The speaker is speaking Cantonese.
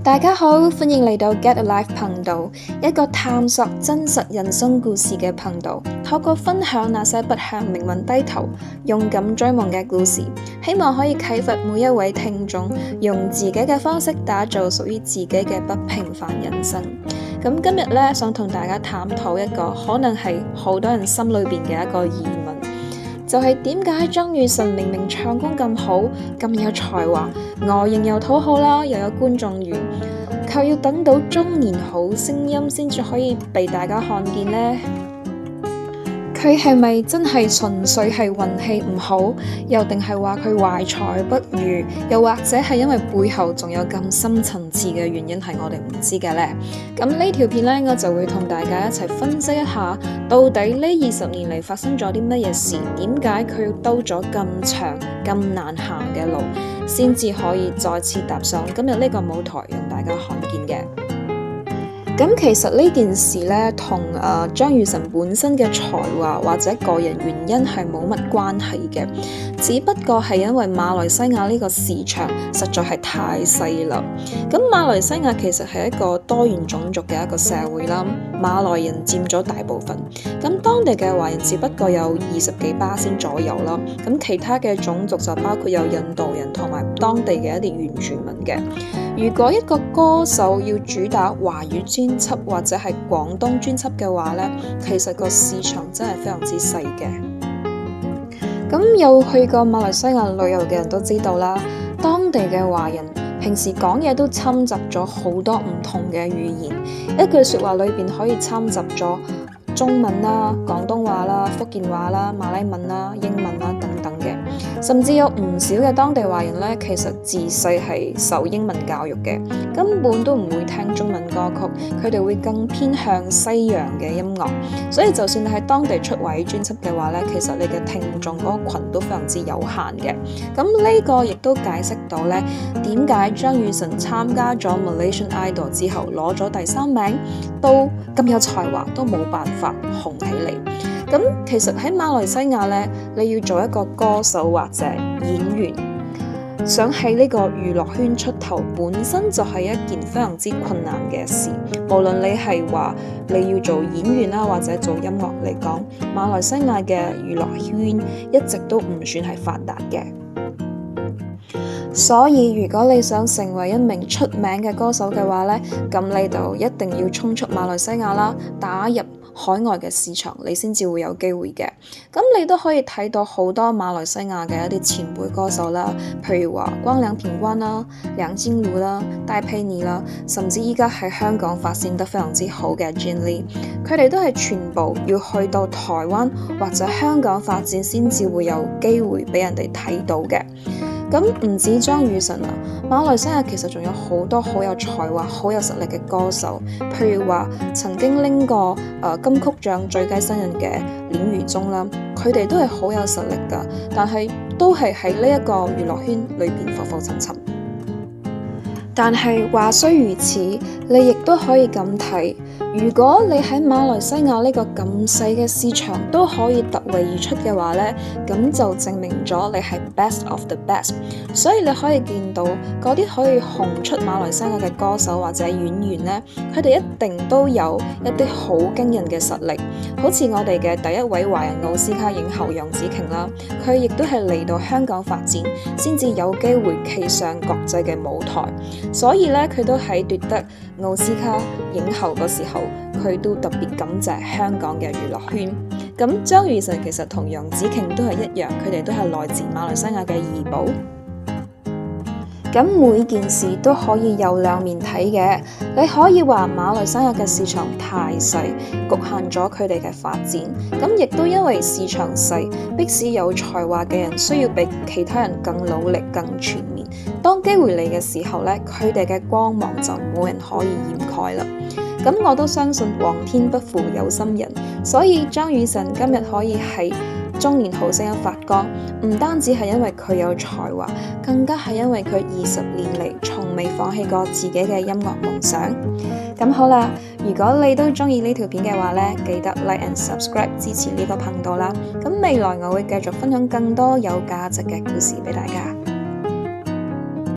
大家好，歡迎嚟到 Get Alive 頻道，一個探索真實人生故事嘅頻道。透過分享那些不向命運低頭、勇敢追夢嘅故事，希望可以啟發每一位聽眾，用自己嘅方式打造屬於自己嘅不平凡人生。咁今日咧，想同大家探討一個可能係好多人心裏邊嘅一個疑問。就係點解張雨晨明明唱功咁好，咁有才華，外形又討好啦，又有觀眾緣，卻要等到中年好聲音先至可以被大家看見呢？佢係咪真係純粹係運氣唔好，又定係話佢懷才不遇，又或者係因為背後仲有咁深層次嘅原因係我哋唔知嘅呢？咁呢條片呢，我就會同大家一齊分析一下，到底呢20年嚟發生咗啲乜嘢事，點解佢要兜咗咁長咁難行嘅路，先至可以再次踏上今日呢個舞台，讓大家看見嘅。咁其實呢件事呢，同張雨晨本身嘅才華或者個人原因係冇乜關係嘅，只不過係因為馬來西亞呢個市場實在係太細啦。咁馬來西亞其實係一個多元種族嘅一個社會啦，馬來人佔咗大部分，咁當地嘅華人只不過有20幾%左右啦。咁其他嘅種族就包括有印度人同埋當地嘅一啲原住民嘅。如果一個歌手要主打華語專輯或者係廣東專輯嘅話呢，其實個市場真係非常之細嘅。咁有去過馬來西亞旅遊嘅人都知道啦，當地嘅華人平時講嘢都摻雜咗好多唔同嘅語言，一句說話裏邊可以摻雜咗中文啦、廣東話啦、福建話啦、馬來文啦、英文啦等等嘅，甚至有唔少嘅當地華人呢，其實自細係受英文教育嘅，根本都唔會聽中文歌曲，佢哋會更偏向西洋嘅音樂。所以就算你喺當地出華語專輯嘅話呢，其實你嘅聽眾嗰個群都非常之有限嘅。咁呢個亦都解釋到呢，點解張雨晨參加咗 Malaysian Idol 之後攞咗第3名，都咁有才華都冇辦法紅起嚟。咁其實喺馬來西亞呢，你要做一個歌手或者演員，想喺呢個娛樂圈出頭，本身就係一件非常之困難嘅事。無論你係話你要做演員啦，或者做音樂嚟講，馬來西亞嘅娛樂圈一直都唔算係發達嘅。所以如果你想成為一名出名嘅歌手嘅話呢，咁你就一定要衝出馬來西亞啦，打入海外嘅市場，你先至會有機會嘅。咁你都可以睇到好多馬來西亞嘅一啲前輩歌手啦，譬如話光良品冠啦、梁靜茹啦、戴佩妮啦，甚至依家喺香港發展得非常之好嘅 Gin Lee， 佢哋都係全部要去到台灣或者香港發展先至會有機會俾人哋睇到嘅。咁唔止張雨晨啊，馬來西亞其實仲有好多好有才華、好有實力嘅歌手，譬如話曾經拎過金曲獎最佳新人嘅林宇中啦，佢哋都係好有實力㗎，但係都係喺呢一個娛樂圈裏邊浮浮沉沉。但係話雖如此，你亦都可以咁睇，如果你喺馬來西亞呢個咁細嘅市場都可以突圍而出嘅話呢，咁就證明咗你係 best of the best。所以你可以見到嗰啲可以紅出馬來西亞嘅歌手或者演員呢，佢哋一定都有一啲好驚人嘅實力。好似我哋嘅第一位華人奧斯卡影后楊紫瓊啦，佢亦都係嚟到香港發展，先至有機會企上國際嘅舞台。所以咧，佢都喺奪得奧斯卡影后嗰時候，佢都特別感謝香港嘅娛樂圈。咁張雨晨其實同楊紫瓊都係一樣，佢哋都係來自馬來西亞嘅怡保。咁每件事都可以有兩面睇嘅，你可以話馬來西亞嘅市場太細，局限咗佢哋嘅發展。咁亦都因為市場細，迫使有才華嘅人需要比其他人更努力、更全面。當機會嚟嘅時候呢，佢哋嘅光芒就冇人可以掩蓋啦。咁我都相信皇天不負有心人，所以張雨晨今日可以喺中年好聲音發光，唔單止係因為佢有才華，更加係因為佢20年嚟從未放棄過自己嘅音樂夢想。咁好啦，如果你都中意呢條片嘅話呢，記得 like and subscribe 支持呢個頻道啦。咁未來我會繼續分享更多有價值嘅故事俾大家。